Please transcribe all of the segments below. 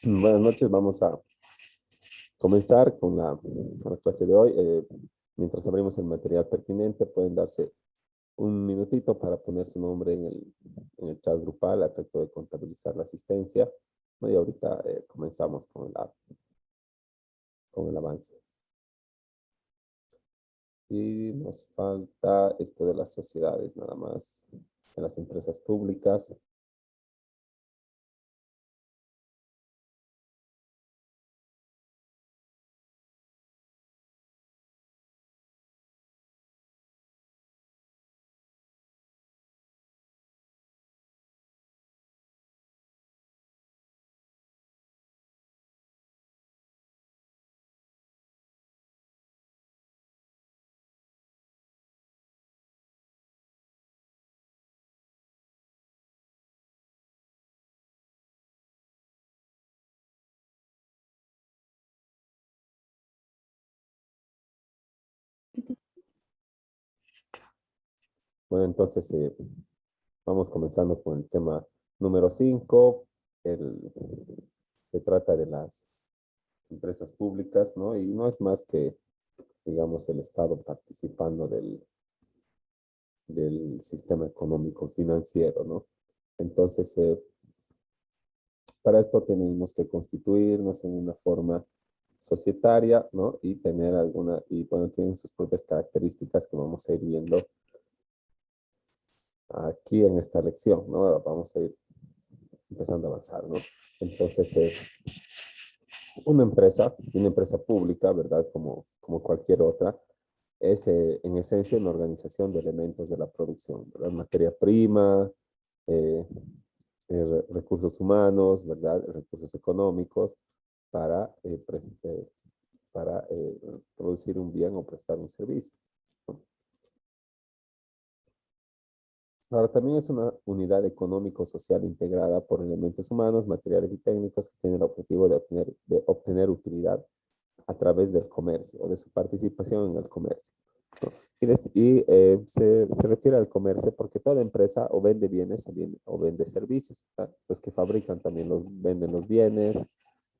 Buenas noches, vamos a comenzar con la clase de hoy. Mientras abrimos el material pertinente, pueden darse un minutito para poner su nombre en el chat grupal a efecto de contabilizar la asistencia, ¿no? Y ahorita comenzamos con el avance. Y nos falta esto de las sociedades, nada más, en las empresas públicas. Bueno, entonces vamos comenzando con el tema número 5. Se trata de las empresas públicas, ¿no? Y no es más que, digamos, el Estado participando del sistema económico financiero, ¿no? Entonces, para esto tenemos que constituirnos en una forma societaria, ¿no? Y tener y bueno, tienen sus propias características que vamos a ir viendo aquí en esta lección, ¿no? Vamos a ir empezando a avanzar, ¿no? Entonces, una empresa pública, ¿verdad? Como cualquier otra, es en esencia una organización de elementos de la producción, ¿verdad? Materia prima, eh, recursos humanos, ¿verdad? Recursos económicos para, para producir un bien o prestar un servicio, ¿no? Ahora, también es una unidad económico-social integrada por elementos humanos, materiales y técnicos que tienen el objetivo de obtener utilidad a través del comercio o de su participación en el comercio, ¿no? Se refiere al comercio porque toda empresa o vende bienes o vende servicios, ¿verdad? Los que fabrican también venden los bienes,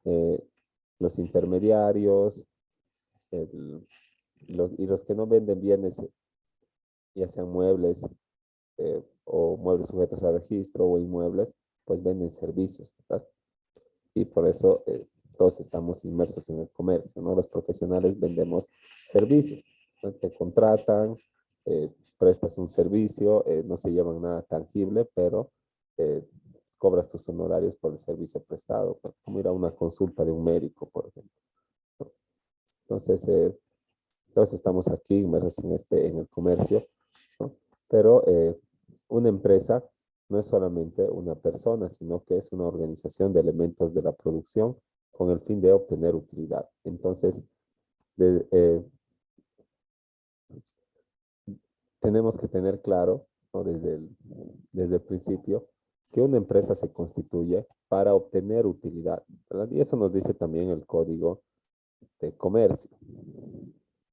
eh, los intermediarios, el- y los que no venden bienes, ya sean muebles o muebles sujetos a registro o inmuebles, pues venden servicios, ¿verdad? Y por eso todos estamos inmersos en el comercio, ¿no? Los profesionales vendemos servicios, ¿no? Te contratan, prestas un servicio, no se llevan nada tangible, pero eh, cobras tus honorarios por el servicio prestado, ¿no? Como ir a una consulta de un médico, por ejemplo, ¿no? Entonces, todos estamos aquí inmersos en el comercio, ¿no? Pero una empresa no es solamente una persona, sino que es una organización de elementos de la producción con el fin de obtener utilidad. Entonces, de- eh, tenemos que tener claro, ¿no? Desde el principio que una empresa se constituye para obtener utilidad, ¿verdad? Y eso nos dice también el Código de Comercio,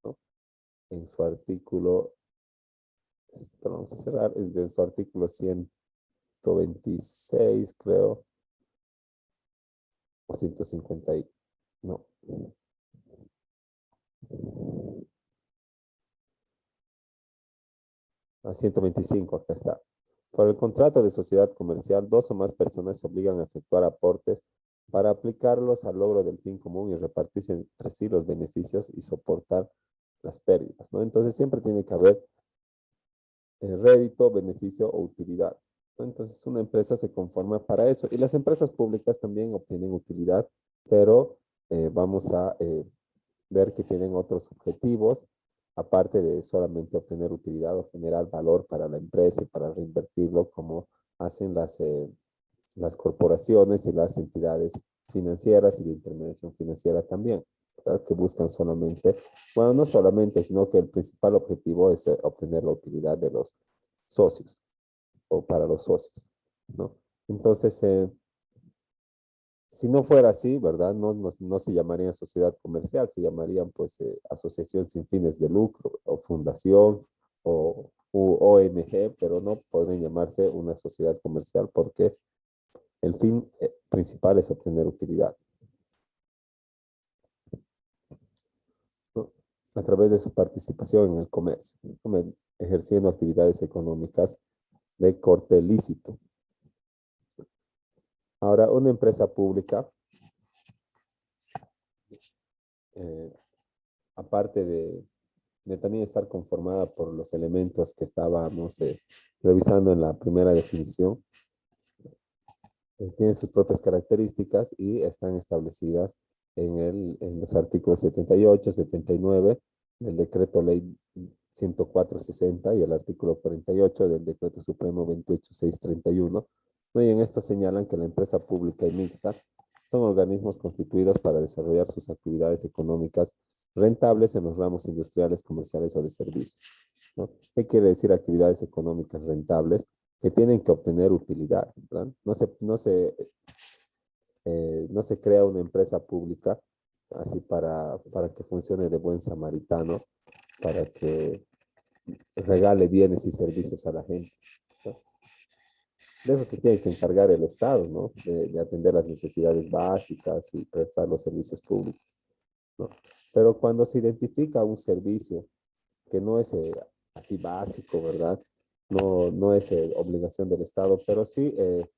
¿no? En su artículo, esto lo vamos a cerrar, es de su artículo 126, creo, o 150 no. A 125, acá está. Por el contrato de sociedad comercial, dos o más personas se obligan a efectuar aportes para aplicarlos al logro del fin común y repartirse entre sí los beneficios y soportar las pérdidas, ¿no? Entonces siempre tiene que haber rédito, beneficio o utilidad, ¿no? Entonces una empresa se conforma para eso. Y las empresas públicas también obtienen utilidad, pero vamos a ver que tienen otros objetivos, aparte de solamente obtener utilidad o generar valor para la empresa y para reinvertirlo, como hacen las corporaciones y las entidades financieras y de intermediación financiera también, ¿verdad? Que buscan solamente, bueno, no solamente, sino que el principal objetivo es obtener la utilidad de los socios o para los socios, ¿no? Entonces, si no fuera así, ¿verdad? No se llamarían sociedad comercial, se llamarían pues asociación sin fines de lucro o fundación o ONG, pero no podrían llamarse una sociedad comercial. ¿Por qué? El fin principal es obtener utilidad, ¿no? A través de su participación en el comercio, ejerciendo actividades económicas de corte lícito. Ahora, una empresa pública, eh, aparte de también estar conformada por los elementos que estábamos revisando en la primera definición, tiene sus propias características y están establecidas en los artículos 78, 79 del decreto ley 104/60 y el artículo 48 del decreto supremo 28631, ¿no? Y en esto señalan que la empresa pública y mixta son organismos constituidos para desarrollar sus actividades económicas rentables en los ramos industriales, comerciales o de servicios, ¿no? ¿Qué quiere decir actividades económicas rentables? Que tienen que obtener utilidad, ¿verdad? No se crea una empresa pública así para que funcione de buen samaritano, para que regale bienes y servicios a la gente, ¿no? De eso se tiene que encargar el Estado, ¿no? De atender las necesidades básicas y prestar los servicios públicos, ¿no? Pero cuando se identifica un servicio que no es así básico, ¿verdad? No es obligación del Estado, pero sí el,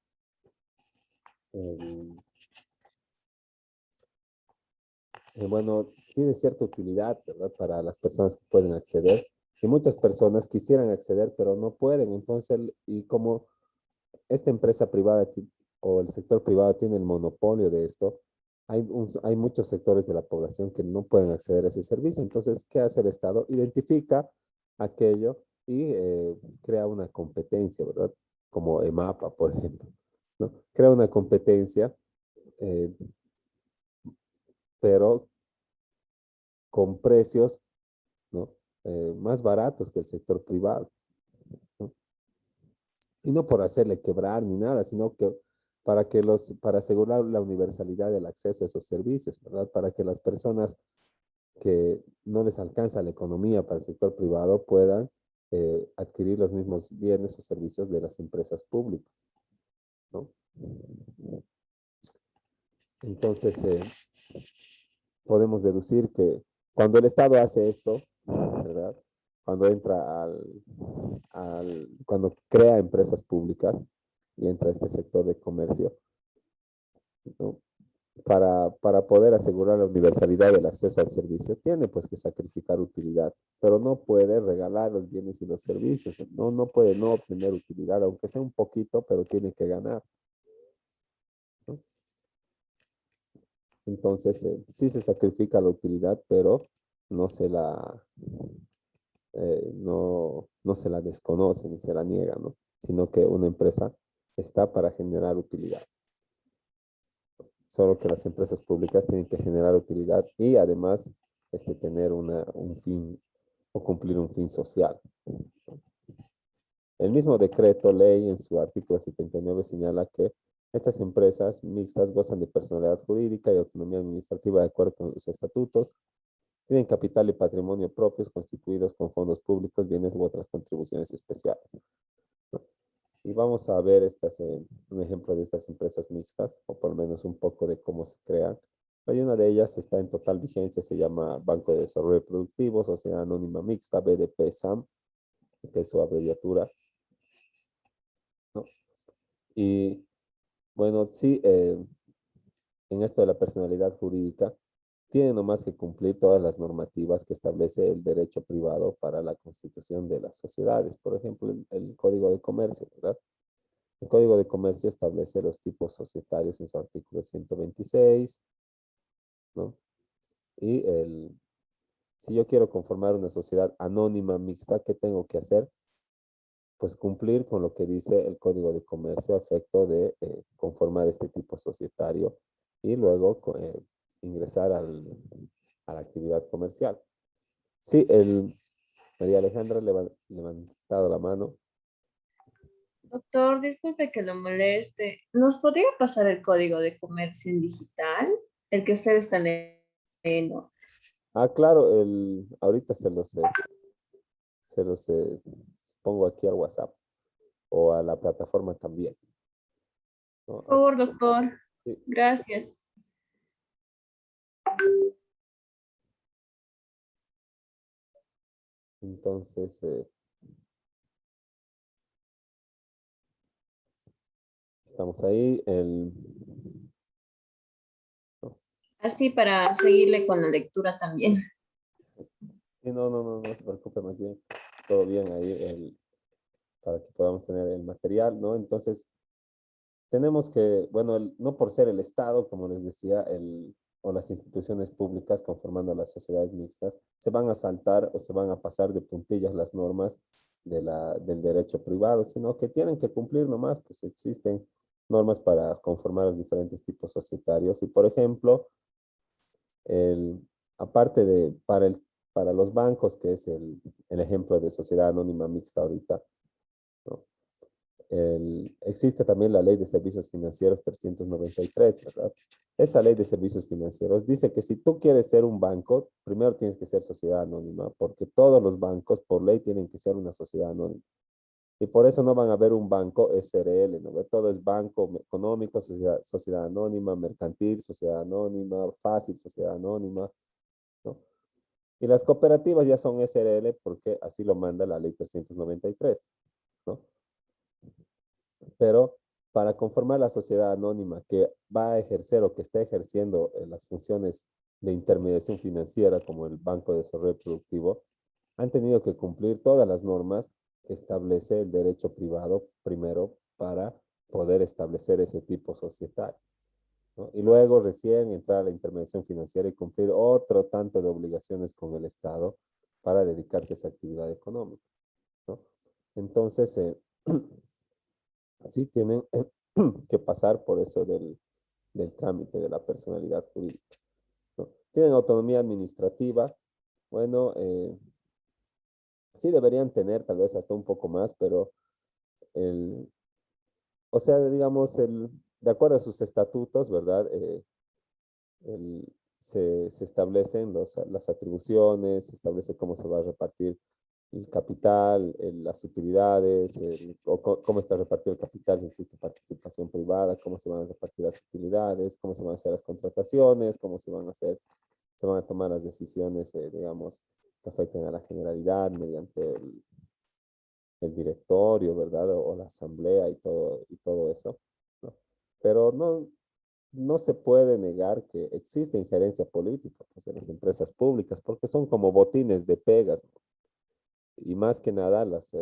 bueno, tiene cierta utilidad, ¿verdad? Para las personas que pueden acceder. Y muchas personas quisieran acceder, pero no pueden. Entonces, y como esta empresa privada o el sector privado tiene el monopolio de esto, hay muchos sectores de la población que no pueden acceder a ese servicio. Entonces, ¿qué hace el Estado? Identifica aquello y crea una competencia, ¿verdad? Como EMAPA, por ejemplo, ¿no? Crea una competencia, eh, pero con precios, ¿no? Más baratos que el sector privado, ¿no? Y no por hacerle quebrar ni nada, sino que para asegurar la universalidad del acceso a esos servicios, ¿verdad? Para que las personas que no les alcanza la economía para el sector privado puedan adquirir los mismos bienes o servicios de las empresas públicas, ¿no? Entonces, podemos deducir que cuando el Estado hace esto, ¿verdad? Cuando entra cuando crea empresas públicas y entra a este sector de comercio, ¿no? Para poder asegurar la universalidad del acceso al servicio, tiene pues que sacrificar utilidad, pero no puede regalar los bienes y los servicios, no puede no obtener utilidad, aunque sea un poquito, pero tiene que ganar, ¿no? Entonces, sí se sacrifica la utilidad, pero no se la, no se la desconoce ni se la niega, ¿no? Sino que una empresa está para generar utilidad. Solo que las empresas públicas tienen que generar utilidad y además tener un fin o cumplir un fin social. El mismo decreto ley en su artículo 79 señala que estas empresas mixtas gozan de personalidad jurídica y autonomía administrativa de acuerdo con sus estatutos, tienen capital y patrimonio propios constituidos con fondos públicos, bienes u otras contribuciones especiales. Y vamos a ver un ejemplo de estas empresas mixtas, o por lo menos un poco de cómo se crean. Hay una de ellas está en total vigencia, se llama Banco de Desarrollo Productivo, Sociedad Anónima Mixta, BDP-SAM, que es su abreviatura, ¿no? Y bueno, sí, en esto de la personalidad jurídica, tiene nomás que cumplir todas las normativas que establece el derecho privado para la constitución de las sociedades. Por ejemplo, el Código de Comercio, ¿verdad? El Código de Comercio establece los tipos societarios en su artículo 126, ¿no? Y si yo quiero conformar una sociedad anónima mixta, ¿qué tengo que hacer? Pues cumplir con lo que dice el Código de Comercio a efecto de conformar este tipo societario y luego ingresar a la actividad comercial. Sí, María Alejandra levantado la mano. Doctor, disculpe que lo moleste. ¿Nos podría pasar el código de comercio en digital? El que usted está leyendo. Ah, claro, ahorita se los pongo aquí al WhatsApp o a la plataforma también. ¿no? Por favor, doctor. Sí, Gracias. entonces, estamos ahí. No, Así para seguirle con la lectura también. sí, no se preocupe, más bien, todo bien ahí, para que podamos tener el material, ¿no? Entonces, tenemos que, bueno, no por ser el Estado, como les decía, o las instituciones públicas conformando las sociedades mixtas, se van a saltar o se van a pasar de puntillas las normas del derecho privado, sino que tienen que cumplir nomás, pues existen normas para conformar los diferentes tipos societarios. Y, por ejemplo, el, aparte para los bancos, que es el ejemplo de sociedad anónima mixta ahorita, ¿no? Existe también la Ley de Servicios Financieros 393, ¿verdad? Esa Ley de Servicios Financieros dice que si tú quieres ser un banco, primero tienes que ser sociedad anónima, porque todos los bancos por ley tienen que ser una sociedad anónima. Y por eso no van a ver un banco SRL, ¿no? Todo es banco económico, sociedad anónima, mercantil, sociedad anónima, fácil, sociedad anónima, ¿no? Y las cooperativas ya son SRL porque así lo manda la ley 393, ¿no? Pero para conformar la sociedad anónima que va a ejercer o que está ejerciendo las funciones de intermediación financiera como el Banco de Desarrollo Productivo, han tenido que cumplir todas las normas que establece el derecho privado primero para poder establecer ese tipo societario, ¿no? Y luego recién entrar a la intermediación financiera y cumplir otro tanto de obligaciones con el Estado para dedicarse a esa actividad económica, ¿no? Entonces, sí tienen que pasar por eso del trámite de la personalidad jurídica, ¿no? Tienen autonomía administrativa, bueno, sí deberían tener tal vez hasta un poco más, pero el, o sea, digamos, de acuerdo a sus estatutos, ¿verdad? Se establecen las atribuciones, se establece cómo se va a repartir el capital, las utilidades, cómo está repartido el capital, si existe participación privada, cómo se van a repartir las utilidades, cómo se van a hacer las contrataciones, cómo se van a tomar las decisiones, digamos, que afecten a la generalidad mediante el directorio, ¿verdad? O la asamblea y todo eso, ¿no? Pero no se puede negar que existe injerencia política, pues, en las empresas públicas, porque son como botines de pegas, ¿no? Y más que nada los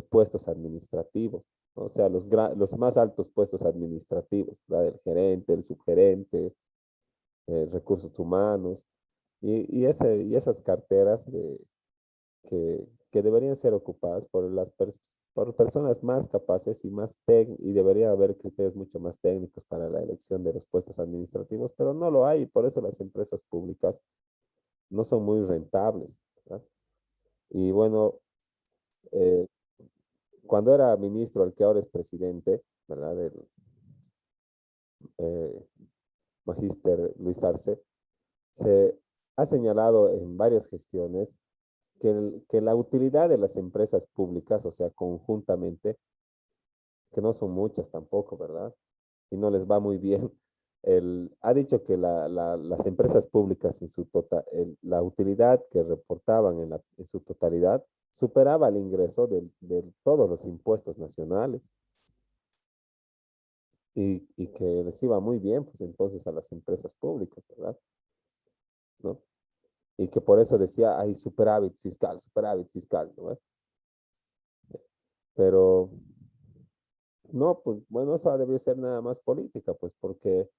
puestos administrativos, ¿no? O sea, los más altos puestos administrativos, ¿verdad? El gerente, el subgerente, recursos humanos, y esas carteras que deberían ser ocupadas por personas más capaces y debería haber criterios mucho más técnicos para la elección de los puestos administrativos, pero no lo hay, y por eso las empresas públicas no son muy rentables, ¿verdad? Y bueno, eh, cuando era ministro, el que ahora es presidente, ¿verdad? El eh, magíster Luis Arce, se ha señalado en varias gestiones que la utilidad de las empresas públicas, o sea, conjuntamente, que no son muchas tampoco, ¿verdad? Y no les va muy bien. Ha dicho que las empresas públicas la utilidad que reportaban en su totalidad superaba el ingreso de todos los impuestos nacionales y que les iba muy bien, pues entonces a las empresas públicas, ¿verdad? ¿No? Y que por eso decía, hay superávit fiscal, ¿no? Pero no, pues bueno, eso debe ser nada más política, pues porque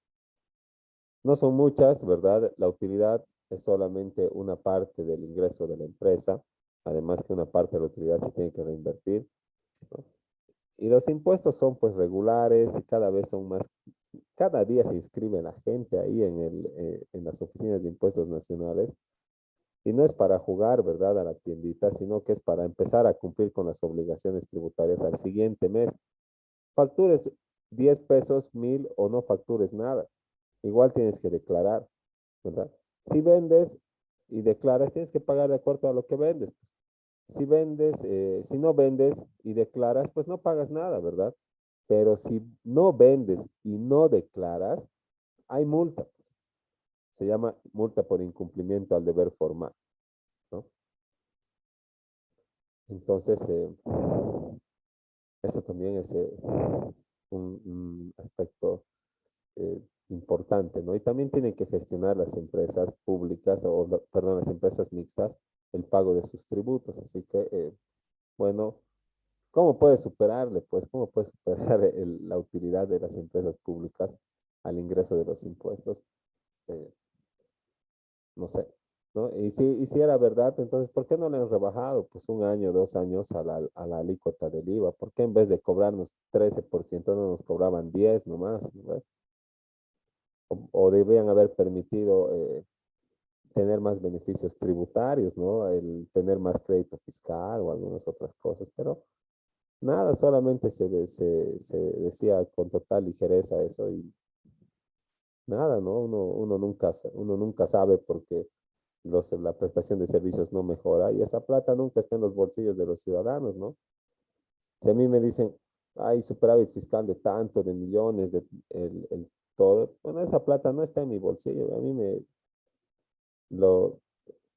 no son muchas, ¿verdad? La utilidad es solamente una parte del ingreso de la empresa, además que una parte de la utilidad se tiene que reinvertir, ¿no? Y los impuestos son pues regulares y cada vez son más, cada día se inscribe la gente ahí en las oficinas de impuestos nacionales y no es para jugar, ¿verdad? A la tiendita, sino que es para empezar a cumplir con las obligaciones tributarias al siguiente mes. Factures 10 pesos, 1000 o no factures nada. Igual tienes que declarar, ¿verdad? Si vendes y declaras, tienes que pagar de acuerdo a lo que vendes, pues. Si no vendes y declaras, pues no pagas nada, ¿verdad? Pero si no vendes y no declaras, hay multa, pues. Se llama multa por incumplimiento al deber formal, ¿no? Entonces, eso también es un aspecto importante, ¿no? Y también tienen que gestionar las empresas públicas, perdón, las empresas mixtas, el pago de sus tributos. Así que, bueno, ¿cómo puede superarle? Pues, ¿cómo puede superar la utilidad de las empresas públicas al ingreso de los impuestos? Eh, no sé, ¿no? Y si era verdad, entonces, ¿por qué no le han rebajado pues un año, 2 años a la alícuota del IVA? ¿Por qué en vez de cobrarnos 13% no nos cobraban 10 nomás, ¿no? O deberían haber permitido tener más beneficios tributarios, ¿no? El tener más crédito fiscal o algunas otras cosas, pero nada, solamente se decía con total ligereza eso y nada, ¿no? Uno nunca sabe porque la prestación de servicios no mejora y esa plata nunca está en los bolsillos de los ciudadanos, ¿no? Si a mí me dicen, hay superávit fiscal de tanto, de millones, todo, bueno, esa plata no está en mi bolsillo, a mí lo,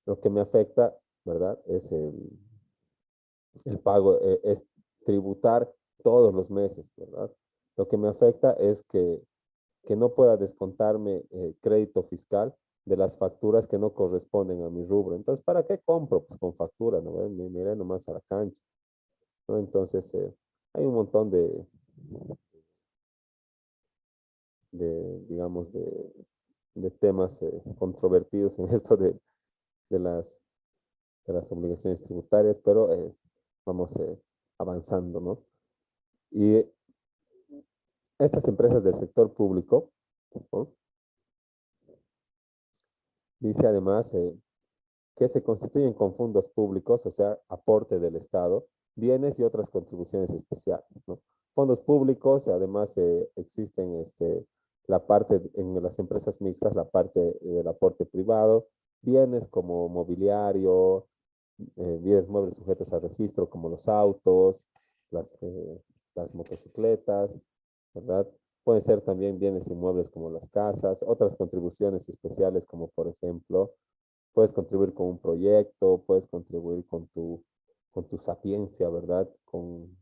lo que me afecta, ¿verdad? Es el pago, es tributar todos los meses, ¿verdad? Lo que me afecta es que no pueda descontarme crédito fiscal de las facturas que no corresponden a mi rubro. Entonces, ¿para qué compro? Pues con factura, ¿no? Me miré nomás a la cancha, ¿no? Entonces, hay un montón digamos, de temas controvertidos en esto de las, de las obligaciones tributarias, pero vamos avanzando, ¿no? Y estas empresas del sector público, ¿no? Dice además que se constituyen con fondos públicos, o sea, aporte del Estado, bienes y otras contribuciones especiales, ¿no? Fondos públicos, además existen la parte en las empresas mixtas, la parte del aporte privado, bienes como mobiliario, bienes muebles sujetos a registro como los autos, las motocicletas, ¿verdad? Pueden ser también bienes inmuebles como las casas, otras contribuciones especiales como por ejemplo, puedes contribuir con un proyecto, puedes contribuir con tu sapiencia, ¿verdad? Con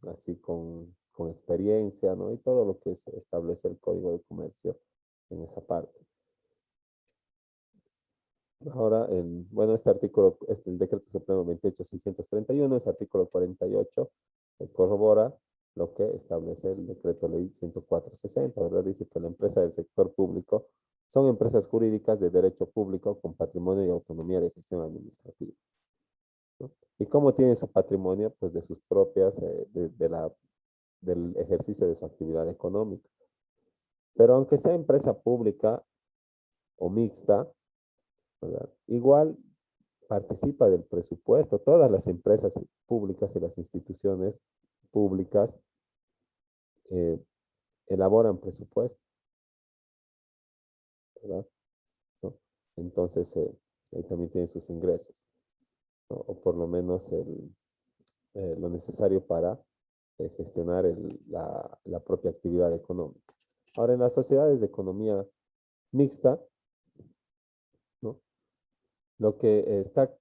experiencia, ¿no? Y todo lo que establece el Código de Comercio en esa parte. Ahora, bueno, este artículo, el Decreto Supremo 28.631, ese artículo 48, corrobora lo que establece el Decreto Ley 104.60, ¿verdad? Dice que la empresa del sector público son empresas jurídicas de derecho público con patrimonio y autonomía de gestión administrativa, ¿no? ¿Y cómo tienen su patrimonio? Pues de sus propias, del ejercicio de su actividad económica. Pero aunque sea empresa pública o mixta, ¿verdad? Igual participa del presupuesto. Todas las empresas públicas y las instituciones públicas eh, elaboran presupuesto, ¿verdad? ¿No? Entonces, ahí también tienen sus ingresos, ¿no? O por lo menos lo necesario para gestionar la propia actividad económica. Ahora, en las sociedades de economía mixta, ¿no? Lo que está,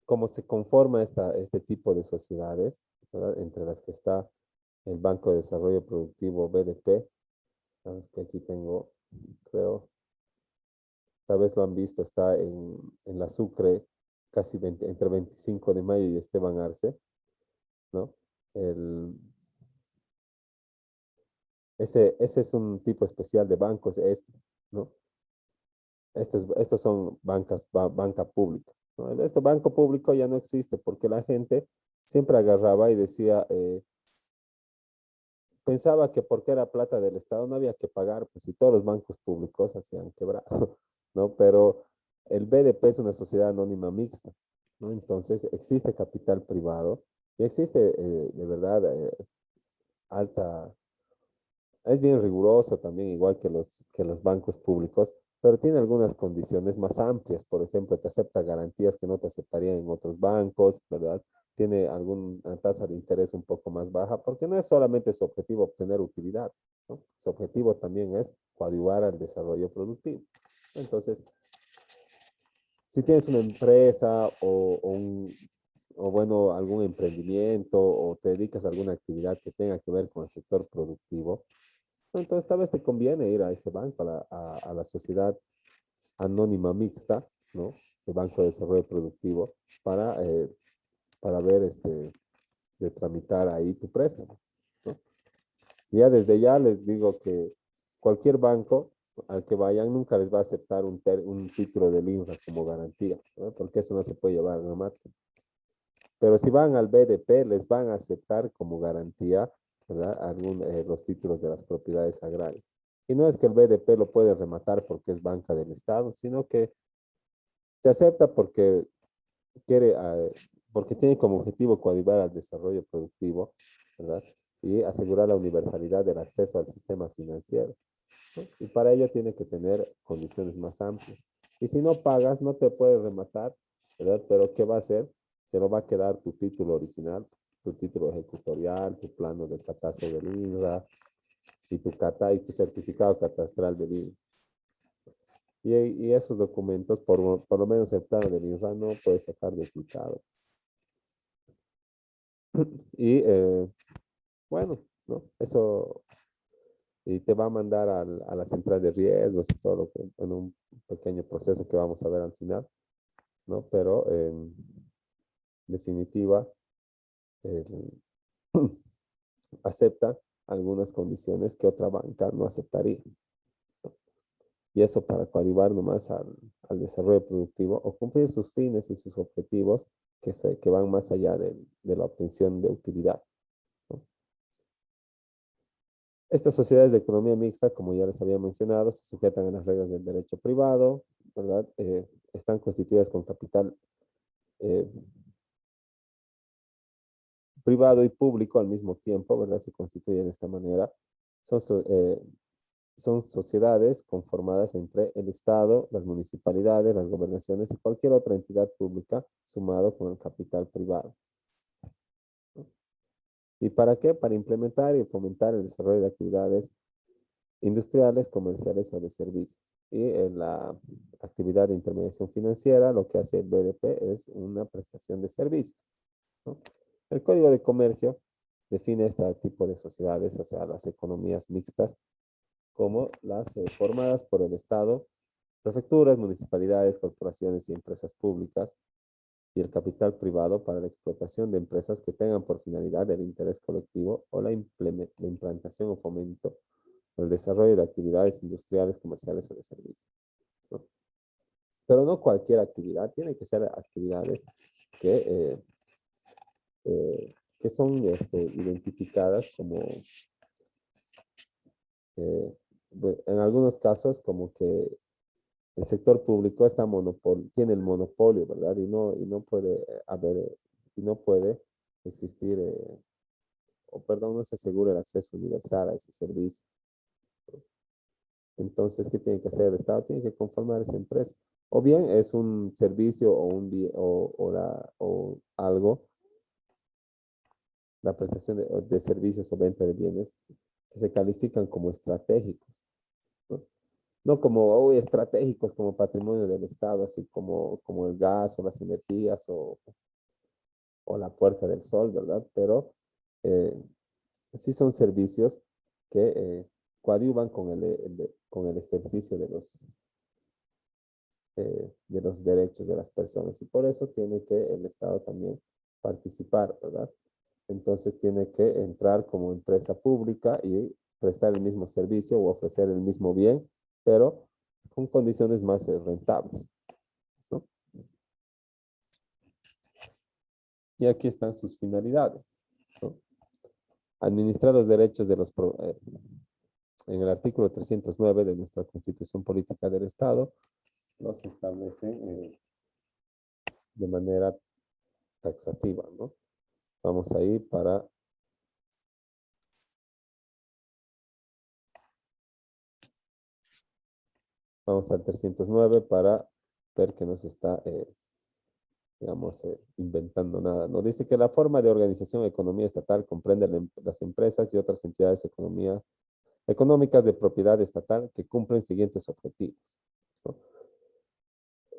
cómo se conforma este tipo de sociedades, ¿verdad? Entre las que está el Banco de Desarrollo Productivo BDP, sabes que aquí tengo, creo, tal vez lo han visto, está en la Sucre, casi entre 25 de mayo y Esteban Arce, ¿no? El, ese es un tipo especial de bancos, ¿no? Estos son banca pública, ¿no? Este banco público ya no existe porque la gente siempre agarraba y decía, pensaba que porque era plata del Estado no había que pagar, pues si todos los bancos públicos hacían quebrar, ¿no? Pero el BDP es una sociedad anónima mixta, ¿no? Entonces existe capital privado y existe de verdad alta, es bien riguroso también, igual que los bancos públicos, pero tiene algunas condiciones más amplias. Por ejemplo, te acepta garantías que no te aceptarían en otros bancos, ¿verdad? tiene alguna tasa de interés un poco más baja, porque no es solamente su objetivo obtener utilidad, ¿no? Su objetivo también es coadyuvar al desarrollo productivo. Entonces, si tienes una empresa o bueno, algún emprendimiento o te dedicas a alguna actividad que tenga que ver con el sector productivo, entonces tal vez te conviene ir a ese banco, a la sociedad anónima mixta, ¿no? El Banco de Desarrollo Productivo, para ver, de tramitar ahí tu préstamo, ¿no? Y ya desde ya les digo que cualquier banco al que vayan nunca les va a aceptar un título del INRA como garantía, ¿no? Porque eso no se puede llevar a la mata. Pero si van al BDP, les van a aceptar como garantía, ¿verdad? Los títulos de las propiedades agrarias. Y no es que el BDP lo puede rematar porque es banca del Estado, sino que se acepta quiere, porque tiene como objetivo coadyuvar al desarrollo productivo, ¿verdad? Y asegurar la universalidad del acceso al sistema financiero, ¿no? Y para ello tiene que tener condiciones más amplias. Y si no pagas, no te puede rematar, ¿verdad? Pero ¿qué va a hacer? Se lo va a quedar tu título original, tu título ejecutorial, tu plano de catastro del INRA y y tu certificado catastral del INRA. Y esos documentos, por lo menos el plano del INRA, no puedes sacar duplicado. Y bueno, ¿no? Eso y te va a mandar a la central de riesgos y todo lo que, en un pequeño proceso que vamos a ver al final, ¿no? Pero en definitiva, el- acepta algunas condiciones que otra banca no aceptaría. Y eso para coadyuvar nomás al desarrollo productivo o cumplir sus fines y sus objetivos que van más allá de la obtención de utilidad, ¿no? Estas sociedades de economía mixta, como ya les había mencionado, se sujetan a las reglas del derecho privado, ¿verdad? Están constituidas con capital eh, privado y público al mismo tiempo, ¿verdad? Se constituyen de esta manera. Son, son sociedades conformadas entre el Estado, las municipalidades, las gobernaciones y cualquier otra entidad pública sumado con el capital privado. ¿Y para qué? Para implementar y fomentar el desarrollo de actividades industriales, comerciales o de servicios. Y en la actividad de intermediación financiera, lo que hace el BDP es una prestación de servicios, ¿no? El Código de Comercio define este tipo de sociedades, o sea, las economías mixtas, como las formadas por el Estado, prefecturas, municipalidades, corporaciones y empresas públicas, y el capital privado para la explotación de empresas que tengan por finalidad el interés colectivo o la implantación o fomento el desarrollo de actividades industriales, comerciales o de servicios, ¿no? Pero no cualquier actividad, tiene que ser actividades que, que son identificadas como, eh, en algunos casos, como que el sector público tiene el monopolio, ¿verdad? Y no puede y no puede existir, o perdón, no se asegura el acceso universal a ese servicio. Entonces, ¿qué tiene que hacer el Estado? Tiene que conformar esa empresa. O bien es un servicio o algo, la prestación de servicios o venta de bienes que se califican como estratégicos, ¿no? No como estratégicos como patrimonio del Estado, así como el gas o las energías o la Puerta del Sol, ¿verdad? Pero eh, sí son servicios que coadyuvan con el ejercicio de los derechos de las personas. Y por eso tiene que el Estado también participar, ¿verdad? Entonces tiene que entrar como empresa pública y prestar el mismo servicio o ofrecer el mismo bien, pero con condiciones más rentables, ¿no? Y aquí están sus finalidades, ¿no? Administrar los derechos en el artículo 309 de nuestra Constitución Política del Estado, los establece de manera taxativa, ¿no? Vamos ahí vamos al 309 para ver que nos está digamos, inventando nada, ¿no? Dice que la forma de organización de economía estatal comprende las empresas y otras entidades económicas de propiedad estatal que cumplen siguientes objetivos, ¿no?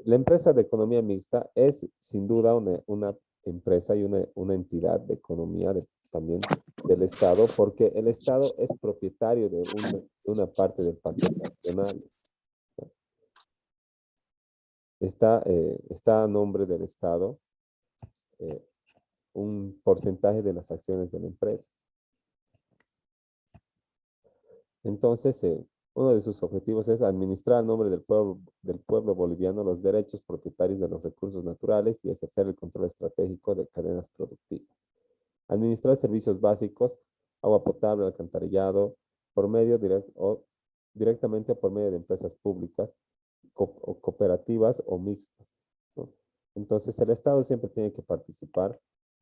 La empresa de economía mixta es sin duda una empresa y una entidad de economía también del Estado, porque el Estado es propietario de una parte del paquete accionario. Está a nombre del Estado eh, un porcentaje de las acciones de la empresa. Entonces, uno de sus objetivos es administrar a nombre del pueblo boliviano los derechos propietarios de los recursos naturales y ejercer el control estratégico de cadenas productivas. Administrar servicios básicos, agua potable, alcantarillado, por medio directamente o por medio de empresas públicas, o cooperativas o mixtas, ¿no? Entonces, el Estado siempre tiene que participar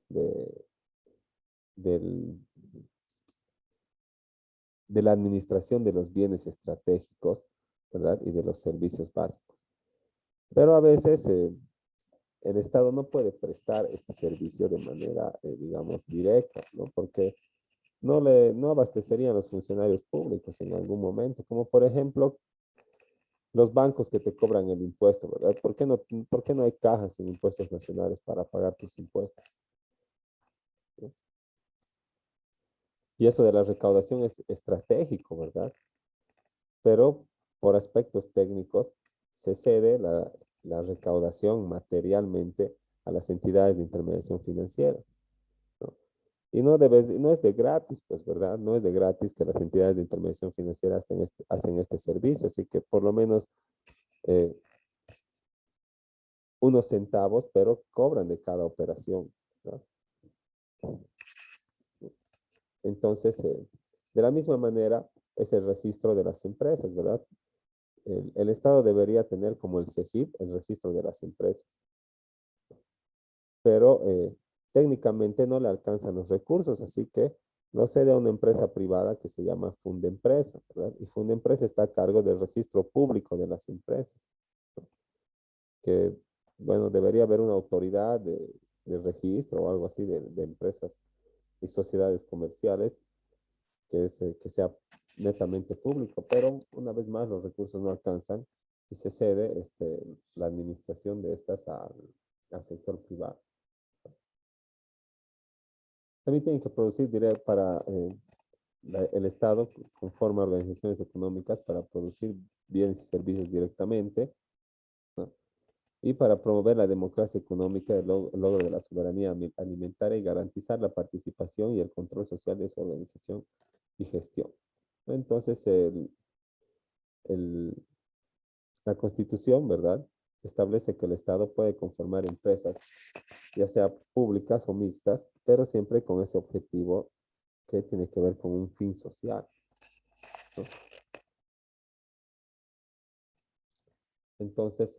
de, del, de la administración de los bienes estratégicos, ¿verdad? Y de los servicios básicos. Pero a veces el Estado no puede prestar este servicio de manera, digamos, directa, ¿no? Porque no abastecerían los funcionarios públicos en algún momento, como por ejemplo los bancos que te cobran el impuesto, ¿verdad? Por qué no hay cajas en impuestos nacionales para pagar tus impuestos? ¿No? Y eso de la recaudación es estratégico, ¿verdad? Pero por aspectos técnicos se cede la recaudación materialmente a las entidades de intermediación financiera, ¿no? Y no es de gratis, pues, ¿verdad? No es de gratis que las entidades de intermediación financiera hacen este servicio, así que por lo menos eh, unos centavos, pero cobran de cada operación, ¿no? Entonces, de la misma manera, es el registro de las empresas, ¿verdad? El Estado debería tener como el CEGIP el registro de las empresas, pero técnicamente no le alcanzan los recursos, así que lo cede a una empresa privada que se llama Fundempresa, ¿verdad? Y Fundempresa está a cargo del registro público de las empresas, que, bueno, debería haber una autoridad de registro o algo así de empresas y sociedades comerciales que sea netamente público, pero una vez más los recursos no alcanzan y se cede la administración de estas al sector privado. También tienen que producir para el Estado conforma organizaciones económicas para producir bienes y servicios directamente, ¿no? Y para promover la democracia económica, el logro de la soberanía alimentaria y garantizar la participación y el control social de su organización y gestión. Entonces, el, la Constitución, ¿verdad? Establece que el Estado puede conformar empresas, ya sea públicas o mixtas, pero siempre con ese objetivo que tiene que ver con un fin social, ¿no? Entonces,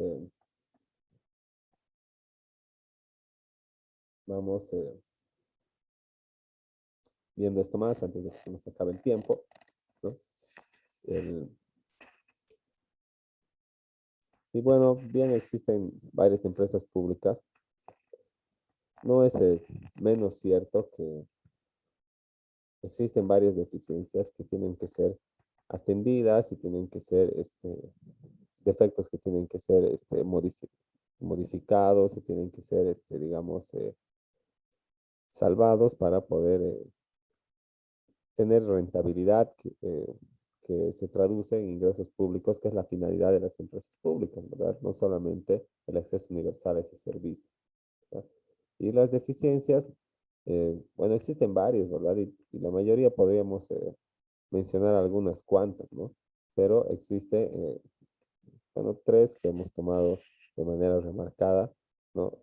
vamos viendo esto más antes de que se nos acabe el tiempo, ¿no? El, sí, bueno, bien existen varias empresas públicas. No es menos cierto que existen varias deficiencias que tienen que ser atendidas y tienen que ser defectos que tienen que ser modificados y tienen que ser, digamos, salvados para poder tener rentabilidad que se traduce en ingresos públicos, que es la finalidad de las empresas públicas, ¿verdad? No solamente el acceso universal a ese servicio, ¿verdad? Y las deficiencias, bueno, existen varias, ¿verdad? Y la mayoría podríamos mencionar algunas cuantas, ¿no? Pero existe, bueno, tres que hemos tomado de manera remarcada, ¿no?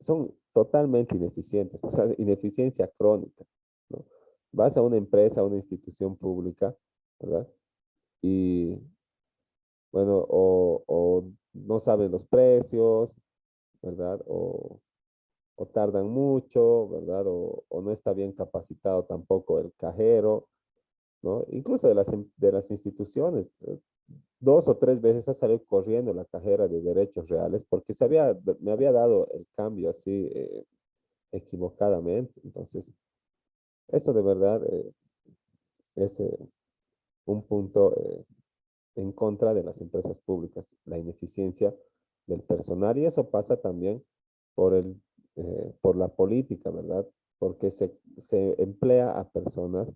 Son totalmente ineficientes, o sea, ineficiencia crónica, ¿no? Vas a una empresa, a una institución pública, ¿verdad? Y, bueno, o no saben los precios, ¿verdad? O tardan mucho, ¿verdad? O no está bien capacitado tampoco el cajero, ¿no? Incluso de las instituciones. 2 o 3 veces ha salido corriendo la cajera de derechos reales porque me había dado el cambio así equivocadamente. Entonces, eso de verdad es un punto en contra de las empresas públicas, la ineficiencia del personal. Y eso pasa también por la política, ¿verdad? Porque se emplea a personas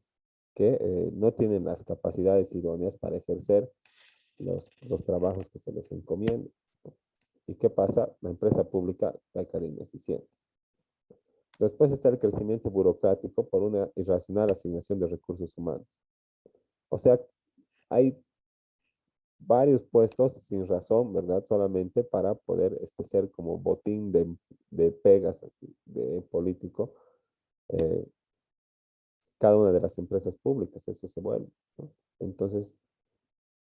que no tienen las capacidades idóneas para ejercer los trabajos que se les encomiendan. ¿Y qué pasa? La empresa pública peca de ineficiente. Después está el crecimiento burocrático por una irracional asignación de recursos humanos. O sea, hay varios puestos sin razón, ¿verdad? Solamente para poder ser como botín de pegas así, de político, eh, cada una de las empresas públicas, eso se vuelve, ¿no? Entonces,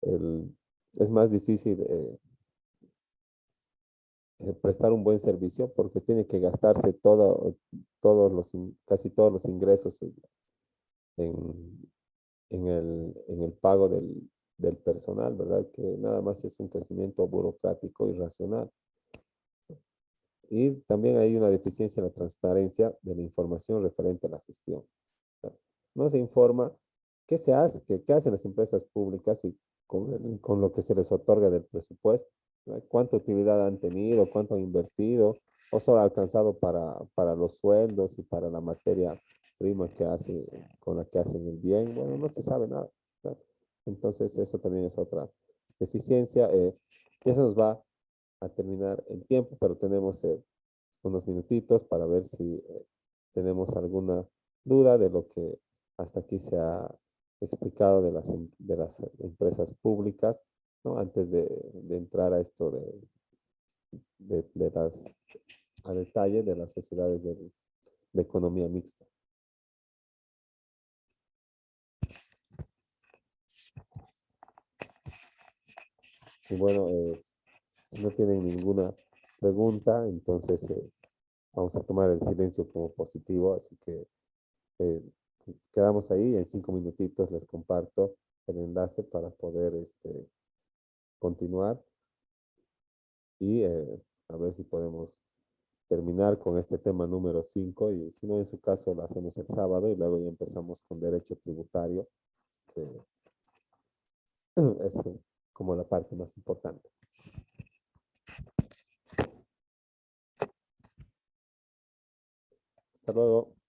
es más difícil prestar un buen servicio porque tiene que gastarse casi todos los ingresos en, en el pago del personal, ¿verdad? Que nada más es un crecimiento burocrático y racional. Y también hay una deficiencia en la transparencia de la información referente a la gestión. No se informa qué se hace, qué hacen las empresas públicas y con lo que se les otorga del presupuesto, ¿no? Cuánta utilidad han tenido, cuánto han invertido, o solo ha alcanzado para los sueldos y para la materia prima con la que hacen el bien. Bueno, no se sabe nada, ¿no? Entonces, eso también es otra deficiencia. Ya se nos va a terminar el tiempo, pero tenemos unos minutitos para ver si tenemos alguna duda de lo que hasta aquí se ha explicado de las empresas públicas, ¿no? Antes de entrar a esto a detalle de las sociedades de economía mixta. Y bueno, si no tienen ninguna pregunta, entonces vamos a tomar el silencio como positivo, así que eh, quedamos ahí. En 5 minutitos les comparto el enlace para poder continuar y a ver si podemos terminar con este tema número 5 y si no, en su caso lo hacemos el sábado y luego ya empezamos con derecho tributario, que es como la parte más importante. Hasta luego.